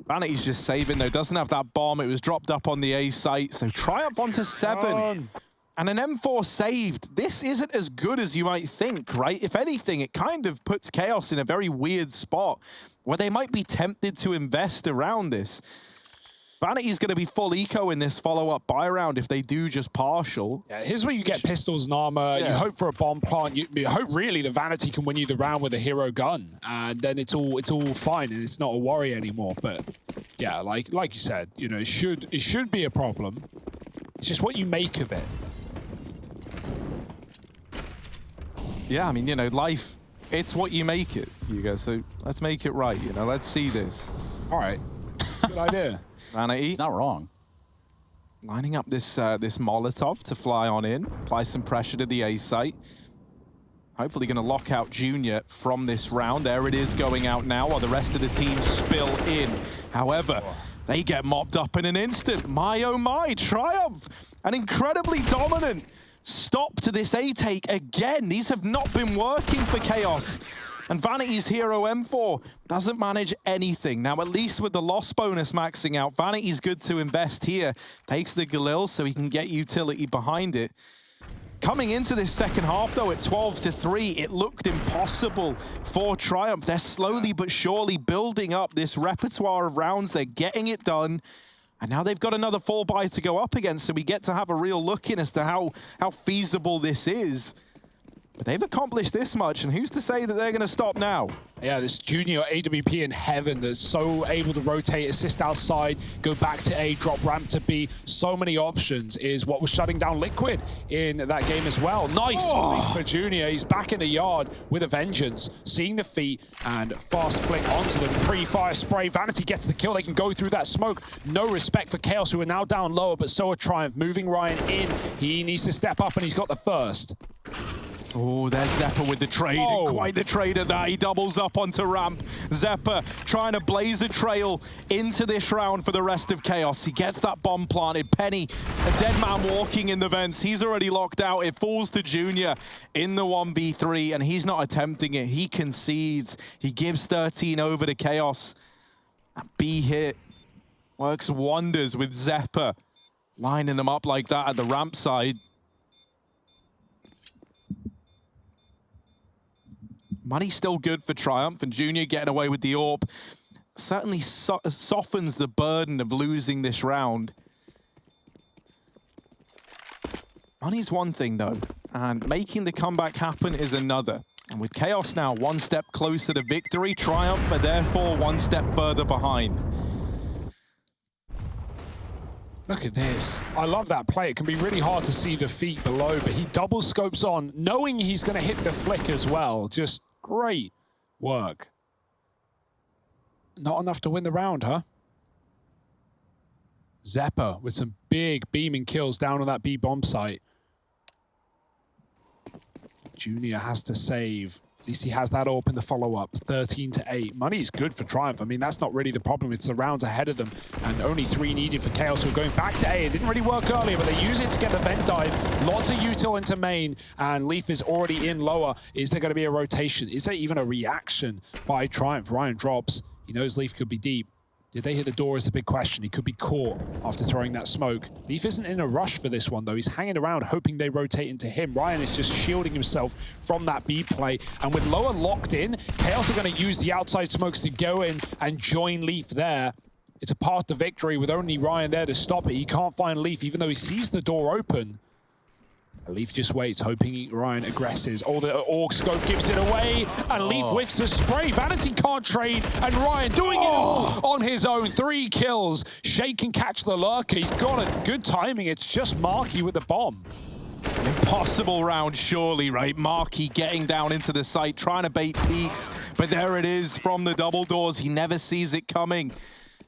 Vanity's just saving though, doesn't have that bomb. It was dropped up on the A site, so Triumph onto 7. And an M4 saved. This isn't as good as you might think, right? If anything, it kind of puts Chaos in a very weird spot where they might be tempted to invest around this. Vanity's going to be full eco in this follow-up buy round if they do just partial.
Yeah, here's where you get pistols and armor. Yeah. You hope for a bomb plant. You hope really the Vanity can win you the round with a hero gun, and then it's all fine and it's not a worry anymore. But yeah, like you said, you know, it should be a problem. It's just what you make of it.
Yeah, I mean, you know, life, it's what you make it, Hugo. So let's make it right. You know, let's see this.
All right, that's a good idea.
Vanity.
He's not wrong.
Lining up this this Molotov to fly on in, apply some pressure to the A site. Hopefully going to lock out Junior from this round. There it is going out now while the rest of the team spill in. However, they get mopped up in an instant. My oh my, Triumph! An incredibly dominant stop to this A take again. These have not been working for Chaos. And Vanity's hero M4 doesn't manage anything. Now, at least with the loss bonus maxing out, Vanity's good to invest here. Takes the Galil so he can get utility behind it. Coming into this second half, though, at 12-3, it looked impossible for Triumph. They're slowly but surely building up this repertoire of rounds. They're getting it done. And now they've got another full buy to go up against, so we get to have a real look in as to how feasible this is. But they've accomplished this much, and who's to say that they're going to stop now?
Yeah, this junior AWP in heaven that's so able to rotate, assist outside, go back to A, drop ramp to B. So many options is what was shutting down Liquid in that game as well. Nice for Junior. He's back in the yard with a vengeance, seeing the feet and fast flick onto them. Pre-fire spray. Vanity gets the kill. They can go through that smoke. No respect for Chaos, who are now down lower, but so are Triumph. Moving Ryan in. He needs to step up, and he's got the first.
Oh, there's Zeppa with the trade.
Oh.
Quite the trade at that. He doubles up onto ramp. Zeppa trying to blaze a trail into this round for the rest of Chaos. He gets that bomb planted. Penny, a dead man walking in the vents. He's already locked out. It falls to Junior in the 1v3, and he's not attempting it. He concedes. He gives 13 over to Chaos. That B hit works wonders with Zeppa lining them up like that at the ramp side. Money's still good for Triumph, and Junior getting away with the AWP certainly softens the burden of losing this round. Money's one thing, though, and making the comeback happen is another. And with Chaos now one step closer to victory, Triumph are therefore one step further behind.
Look at this. I love that play. It can be really hard to see the feet below, but he double scopes on, knowing he's going to hit the flick as well. Just great work. Not enough to win the round, huh? Zeppa with some big beaming kills down on that B bomb site. Junior has to save. At least he has that AWP in the follow-up. 13-8. Money is good for Triumph. I mean, that's not really the problem. It's the rounds ahead of them. And only 3 needed for Chaos, who are going back to A. It didn't really work earlier, but they use it to get the vent dive. Lots of util into main. And Leaf is already in lower. Is there going to be a rotation? Is there even a reaction by Triumph? Ryan drops. He knows Leaf could be deep. Did they hit the door is the big question. He could be caught after throwing that smoke. Leaf isn't in a rush for this one, though. He's hanging around, hoping they rotate into him. Ryan is just shielding himself from that B play. And with lower locked in, Chaos are going to use the outside smokes to go in and join Leaf there. It's a path to victory with only Ryan there to stop it. He can't find Leaf, even though he sees the door open. Leaf just waits, hoping Ryan aggresses. Oh, the AUG scope gives it away, and Leaf whiffs a spray. Vanity can't trade, and Ryan doing it on his own. 3 kills. Shake can catch the lurker. He's got a good timing. It's just Marky with the bomb.
Impossible round, surely, right? Marky getting down into the site, trying to bait peaks, but there it is from the double doors. He never sees it coming.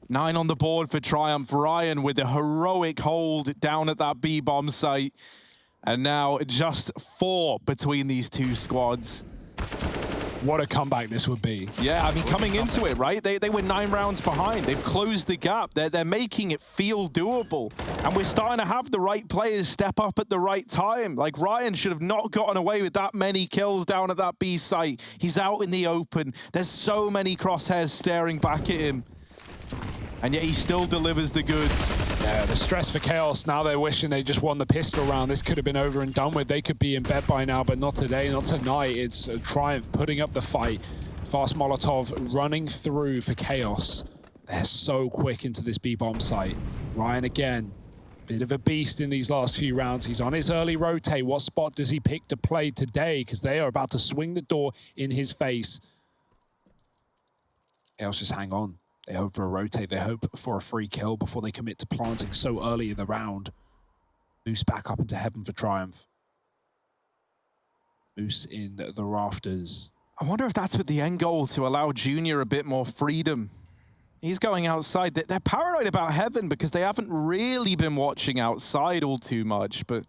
9 on the board for Triumph. Ryan with a heroic hold down at that B bomb site. And now just 4 between these two squads.
What a comeback this would be.
Yeah, I mean, coming into it, right? They were 9 rounds behind. They've closed the gap. They're making it feel doable. And we're starting to have the right players step up at the right time. Like, Ryan should have not gotten away with that many kills down at that B site. He's out in the open. There's so many crosshairs staring back at him. And yet he still delivers the goods.
Yeah, the stress for Chaos. Now they're wishing they just won the pistol round. This could have been over and done with. They could be in bed by now, but not today, not tonight. It's a Triumph putting up the fight. Fast Molotov running through for Chaos. They're so quick into this B-bomb site. Ryan again, bit of a beast in these last few rounds. He's on his early rotate. What spot does he pick to play today? Because they are about to swing the door in his face. Chaos just hang on. They hope for a rotate. They hope for a free kill before they commit to planting so early in the round. Moose back up into heaven for Triumph. Moose in the rafters.
I wonder if that's with the end goal, to allow Junior a bit more freedom. He's going outside. They're paranoid about heaven because they haven't really been watching outside all too much, but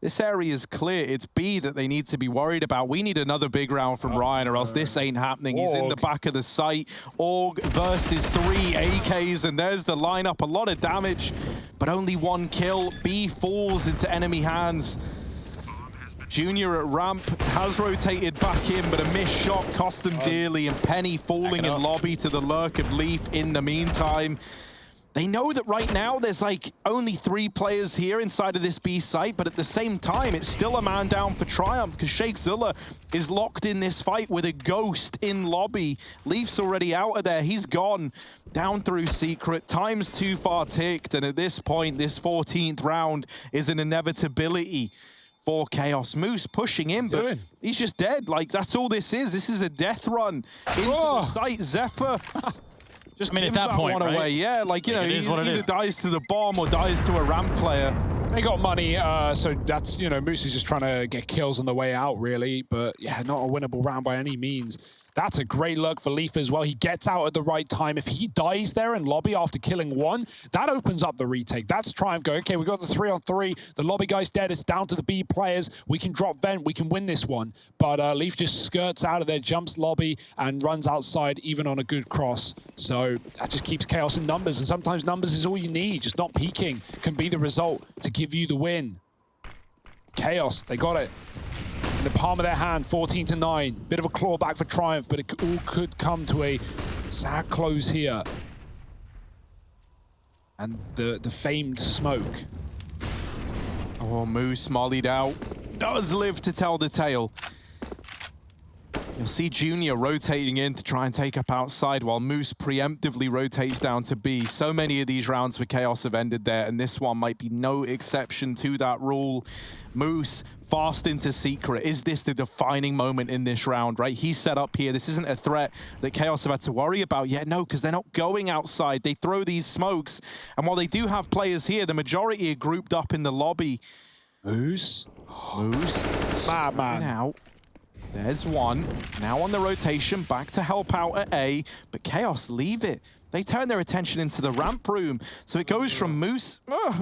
this area is clear. It's B that they need to be worried about. We need another big round from Ryan, or else this ain't happening. He's in the back of the site. AUG versus 3 AKs, and there's the lineup. A lot of damage, but only 1 kill. B falls into enemy hands. Junior at ramp has rotated back in, but a missed shot cost them dearly, and Penny falling in lobby to the lurk of Leaf in the meantime. They know that right now there's like only 3 players here inside of this B site, but at the same time, it's still a man down for Triumph because Sheikh Zilla is locked in this fight with a ghost in lobby. Leaf's already out of there. He's gone down through secret. Time's too far ticked, and at this point, this 14th round is an inevitability for Chaos. Moose pushing in, but he's just dead. Like, that's all this is. This is a death run into the site. Zephyr just gives
at that point,
one away. Yeah, like, you know, he either dies to the bomb or dies to a ramp player.
They got money, so that's, you know, Moose is just trying to get kills on the way out, really. But, yeah, not a winnable round by any means. That's a great look for Leaf as well. He gets out at the right time. If he dies there in lobby after killing one, that opens up the retake. That's Triumph going, okay, we got the 3-on-3. The lobby guy's dead. It's down to the B players. We can drop vent. We can win this one. But Leaf just skirts out of there, jumps lobby, and runs outside even on a good cross. So that just keeps Chaos in numbers. And sometimes numbers is all you need. Just not peeking can be the result to give you the win. Chaos, they got it. In the palm of their hand, 14-9. Bit of a clawback for Triumph, but it all could come to a sad close here. And the famed smoke.
Oh, Moose mollied out. Does live to tell the tale. You'll see Junior rotating in to try and take up outside while Moose preemptively rotates down to B. So many of these rounds for Chaos have ended there, and this one might be no exception to that rule. Moose fast into Secret. Is this the defining moment in this round, right? He's set up here. This isn't a threat that Chaos have had to worry about yet. No, because they're not going outside. They throw these smokes, and while they do have players here, the majority are grouped up in the lobby. Moose.
Madman.
Out. There's one. Now on the rotation, back to help out at A, but Chaos leave it. They turn their attention into the ramp room. So it goes from Moose.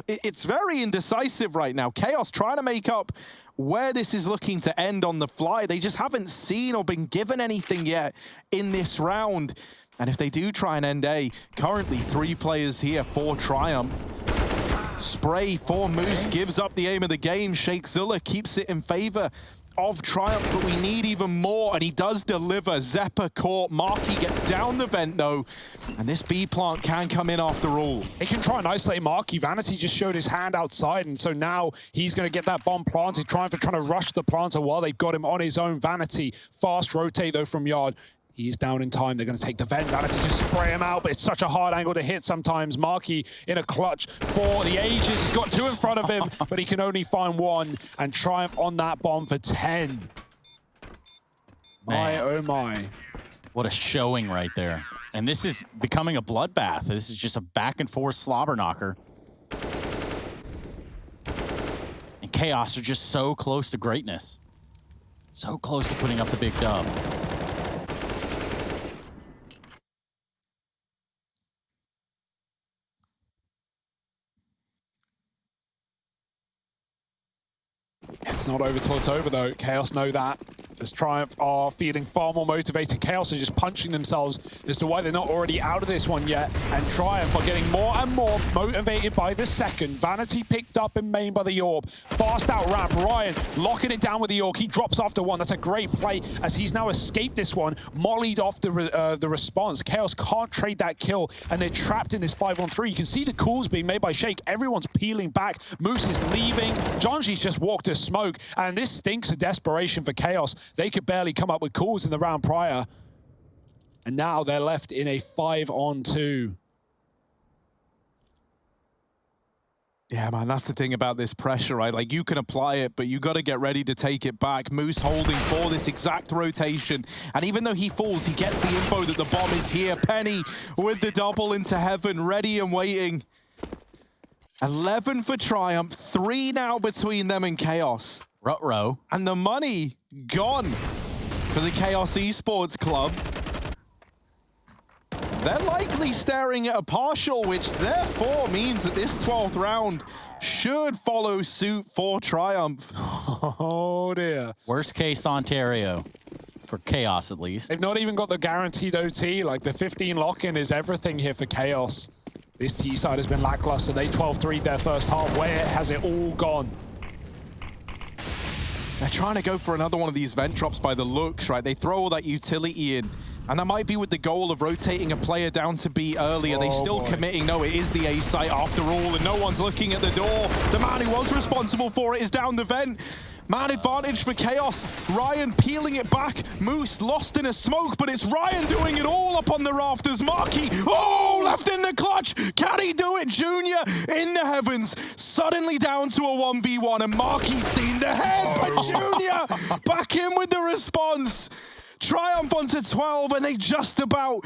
It's very indecisive right now. Chaos trying to make up where this is looking to end on the fly. They just haven't seen or been given anything yet in this round. And if they do try and end A, currently 3 players here for Triumph. Spray for Moose, gives up the aim of the game. Sheikh Zilla keeps it in favor of Triumph, but we need even more, and he does deliver. Zephyr caught. Marky gets down the vent, though, and this B plant can come in after all.
He can try and isolate Marky. Vanity just showed his hand outside, and so now he's going to get that bomb planted. Triumph are trying to rush the planter while they've got him on his own. Vanity, fast rotate, though, from Yard. He's down in time. They're going to take the vent. Vanity just spray him out, but it's such a hard angle to hit sometimes. Marky in a clutch for the ages. He's got 2 in front of him, but he can only find 1. And Triumph on that bomb for 10. My, oh my.
What a showing right there. And this is becoming a bloodbath. This is just a back and forth slobber knocker. And Chaos are just so close to greatness. So close to putting up the big dub.
It's not over till it's over, though. Chaos know that. Just Triumph are feeling far more motivated. Chaos are just punching themselves as to why they're not already out of this one yet. And Triumph are getting more and more motivated by the second. Vanity picked up in main by the Orb. Fast out ramp. Ryan locking it down with the York. He drops after 1. That's a great play as he's now escaped this one. Mollied off the response. Chaos can't trade that kill, and they're trapped in this 5-on-3. You can see the calls being made by Sheikh. Everyone's peeling back. Moose is leaving. Jonji's just walked to smoke, and this stinks of desperation for Chaos. They could barely come up with calls in the round prior. And now they're left in a 5-on-2.
Yeah, man, that's the thing about this pressure, right? Like, you can apply it, but you got to get ready to take it back. Moose holding for this exact rotation. And even though he falls, he gets the info that the bomb is here. Penny with the double into heaven, ready and waiting. 11 for Triumph, 3 now between them and Chaos.
Ruh-roh.
And the money gone for the Chaos Esports Club. They're likely staring at a partial, which therefore means that this 12th round should follow suit for Triumph.
Oh dear.
Worst case Ontario. For Chaos, at least.
They've not even got the guaranteed OT. Like, the 15 lock-in is everything here for Chaos. This T side has been lackluster. They 12-3'd their first half. Where has it all gone?
They're trying to go for another one of these vent drops by the looks, right? They throw all that utility in, and that might be with the goal of rotating a player down to B earlier. They still committing. No, it is the A site after all, and no one's looking at the door. The man who was responsible for it is down the vent. Man advantage for Chaos. Ryan peeling it back. Moose lost in a smoke, but it's Ryan doing it all up on the rafters. Marky, oh, left in the clutch. Can he do it? Junior in the heavens. Suddenly down to a 1v1, and Marky's seen the head, but Junior back in with the response. Triumph onto 12, and they just about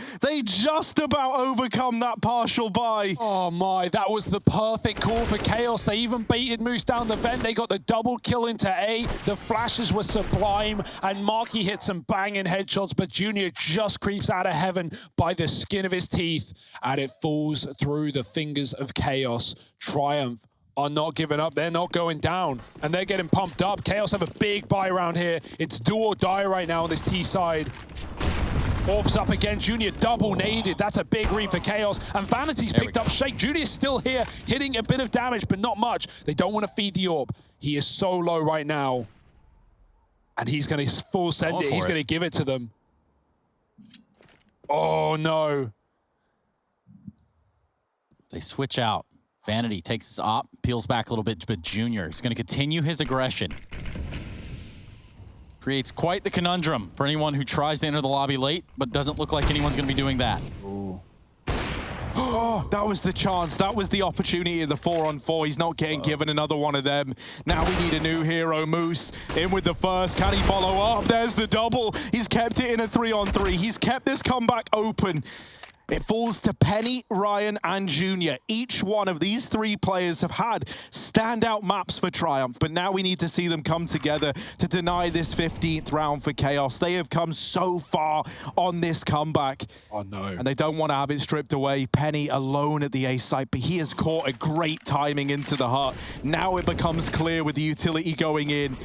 overcome that partial buy.
Oh my, that was the perfect call for Chaos. They even baited Moose down the vent. They got the double kill into A. The flashes were sublime, and Marky hit some banging headshots, but Junior just creeps out of heaven by the skin of his teeth, and it falls through the fingers of Chaos. Triumph are not giving up. They're not going down, and they're getting pumped up. Chaos have a big buy round here. It's do or die right now on this T side. Orbs up again. Junior double naded. That's a big read for Chaos. And Vanity's picked up Shake. Junior's still here, hitting a bit of damage, but not much. They don't want to feed the orb. He is so low right now. And he's going to full send it. He's going to give it to them. Oh, no.
They switch out. Vanity takes his op, peels back a little bit, but Junior is going to continue his aggression. Creates quite the conundrum for anyone who tries to enter the lobby late, but doesn't look like anyone's going to be doing that.
Ooh. Oh, that was the chance. That was the opportunity in the 4-on-4. He's not getting given another one of them. Now we need a new hero. Moose in with the first. Can he follow up? There's the double. He's kept it in a 3-on-3. He's kept this comeback open. It falls to Penny, Ryan, and Junior. Each one of these three players have had standout maps for Triumph, but now we need to see them come together to deny this 15th round for Chaos. They have come so far on this comeback.
Oh, no.
And they don't want to have it stripped away. Penny alone at the A site, but he has caught a great timing into the hut. Now it becomes clear with the utility going in.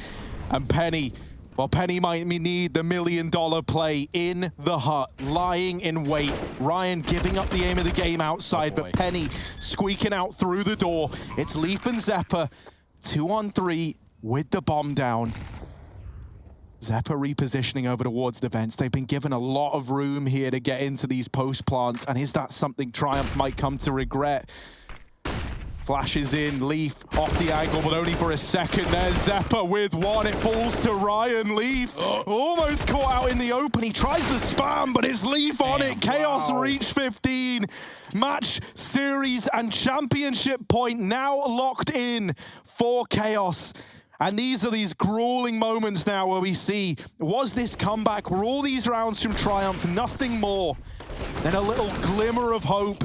And Penny, well, Penny might need the $1 million play in the hut, lying in wait. Ryan giving up the aim of the game outside, but Penny squeaking out through the door. It's Leaf and Zeppa, 2-on-3 with the bomb down. Zeppa repositioning over towards the vents. They've been given a lot of room here to get into these post plants, and is that something Triumph might come to regret? Flashes in, Leaf off the angle, but only for a second. There's Zeppa with one. It falls to Ryan. Leaf almost caught out in the open. He tries the spam, but it's Leaf on it. Chaos reach 15. Match, series, and championship point now locked in for Chaos. And these are these grueling moments now where we see, was this comeback, were all these rounds from Triumph nothing more than a little glimmer of hope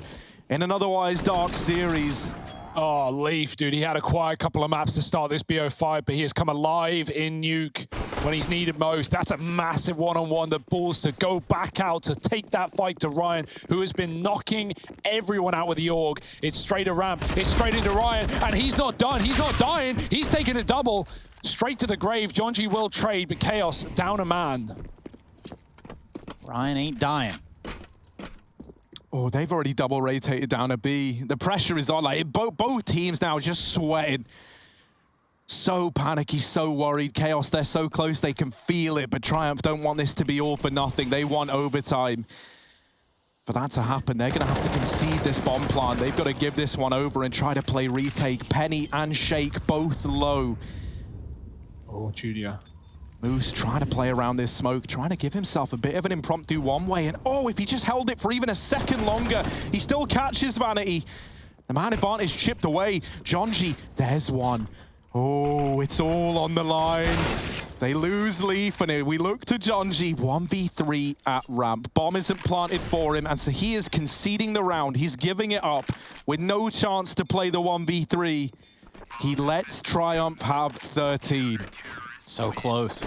in an otherwise dark series?
Oh, Leaf, dude, he had a quiet couple of maps to start this BO5, but he has come alive in Nuke when he's needed most. That's a massive one-on-one. The balls to go back out to take that fight to Ryan, who has been knocking everyone out with the AUG. It's straight a ramp. It's straight into Ryan, and he's not done. He's not dying. He's taking a double. Straight to the grave. John G will trade, but Chaos down a man.
Ryan ain't dying.
Oh, they've already double rotated down a B. The pressure is on. Like both teams now just sweating. So panicky, so worried. Chaos, they're so close, they can feel it. But Triumph don't want this to be all for nothing. They want overtime. For that to happen, they're going to have to concede this bomb plant. They've got to give this one over and try to play retake. Penny and Shake both low.
Oh, Junior.
Moose trying to play around this smoke, trying to give himself a bit of an impromptu one-way. And oh, if he just held it for even a second longer, he still catches Vanity. The man advantage chipped away. Jonji, there's one. Oh, it's all on the line. They lose Leaf, and we look to Jonji. 1v3 at ramp. Bomb isn't planted for him, and so he is conceding the round. He's giving it up with no chance to play the 1v3. He lets Triumph have 13.
So close.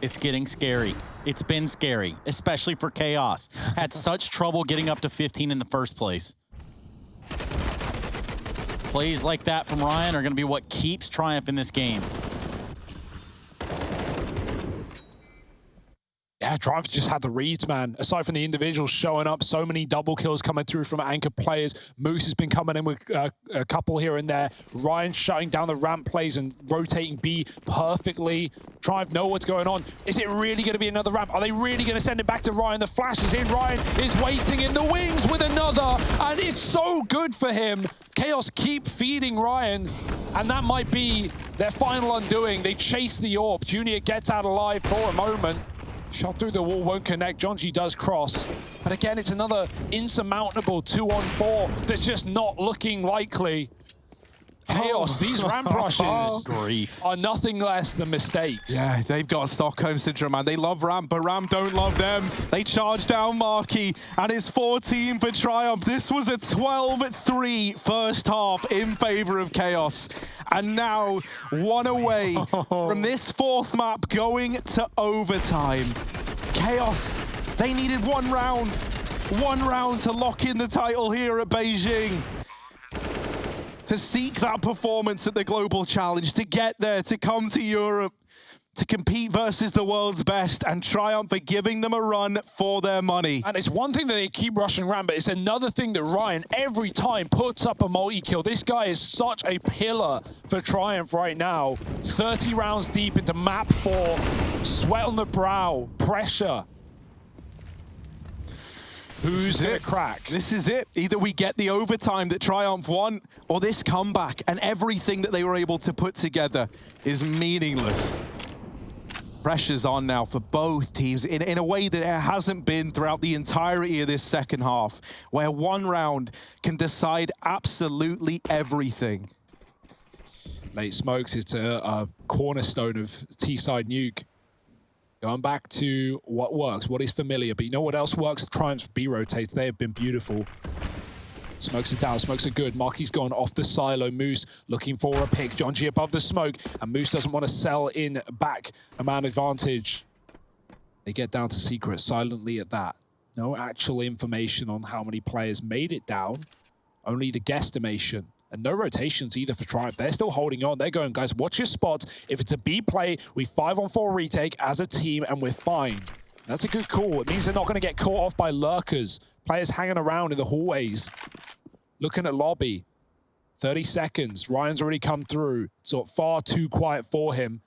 It's getting scary. It's been scary, especially for Chaos. Had such trouble getting up to 15 in the first place. Plays like that from Ryan are going to be what keeps Triumph in this game.
Yeah, Yeah, Triumph just had the reads, man. Aside from the individuals showing up, so many double kills coming through from anchor players. Moose has been coming in with a couple here and there. Ryan shutting down the ramp plays and rotating B perfectly. Triumph know what's going on. Is it really going to be another ramp? Are they really going to send it back to Ryan? The flash is in. Ryan is waiting in the wings with another, and it's so good for him. Chaos keep feeding Ryan, and that might be their final undoing. They chase the orb. Junior gets out alive for a moment. Shot through the wall, won't connect. Jonji does cross. But again, it's another insurmountable 2-on-4 that's just not looking likely. Chaos, these ramp rushes
Grief.
are nothing less than mistakes.
Yeah, they've got Stockholm Syndrome, man. They love ramp, but ramp don't love them. They charge down Marky, and it's 14 for Triumph. This was a 12-3 first half in favor of Chaos. And now, one away from this fourth map going to overtime. Chaos, they needed one round to lock in the title here at Beijing. To seek that performance at the Global Challenge, to get there, to come to Europe, to compete versus the world's best, and Triumph are giving them a run for their money.
And it's one thing that they keep rushing around, but it's another thing that Ryan every time puts up a multi-kill. This guy is such a pillar for Triumph right now. 30 rounds deep into map 4, sweat on the brow, pressure. Who's going to crack?
This is it. Either we get the overtime that Triumph won, or this comeback, and everything that they were able to put together is meaningless. Pressure's on now for both teams in a way that it hasn't been throughout the entirety of this second half, where one round can decide absolutely everything.
Late smokes, it's a cornerstone of T-side Nuke. Going back to what works, what is familiar, but you know what else works? Triumph's B rotates, they have been beautiful. Smokes are down, smokes are good. Marky's gone off the silo. Moose looking for a pick. Jonji above the smoke, and Moose doesn't want to sell in back. A man advantage. They get down to secret silently at that. No actual information on how many players made it down. Only the guesstimation. And no rotations either for Triumph. They're still holding on. They're going, guys, watch your spot. If it's a B play, we 5-on-4 retake as a team, and we're fine. That's a good call. It means they're not going to get caught off by lurkers. Players hanging around in the hallways. Looking at lobby. 30 seconds. Ryan's already come through. So far too quiet for him.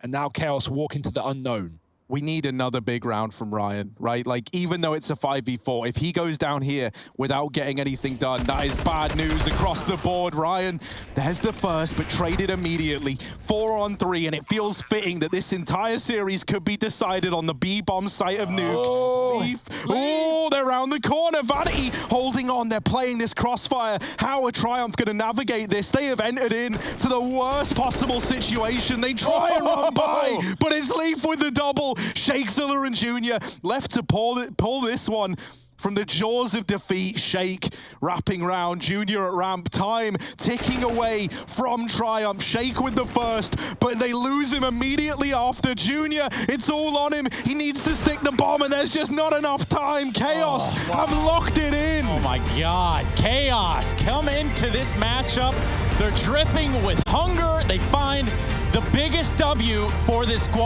And now Chaos walk into the unknown.
We need another big round from Ryan, right? Like, even though it's a 5v4, if he goes down here without getting anything done, that is bad news across the board. Ryan, there's the first, but traded immediately. 4-on-3, and it feels fitting that this entire series could be decided on the B-bomb site of Nuke. Leaf. Oh, they're around the corner. Vanity holding on. They're playing this crossfire. How are Triumph going to navigate this? They have entered into the worst possible situation. They try and run by, but it's Leaf with the double. Shake, Zilla, and Junior left to pull this one from the jaws of defeat. Shake wrapping round, Junior at ramp, time ticking away from Triumph. Shake with the first, but they lose him immediately after. Junior, it's all on him. He needs to stick the bomb, and there's just not enough time. Chaos have locked it in.
Oh my God, Chaos come into this matchup. They're dripping with hunger. They find the biggest W for this squad.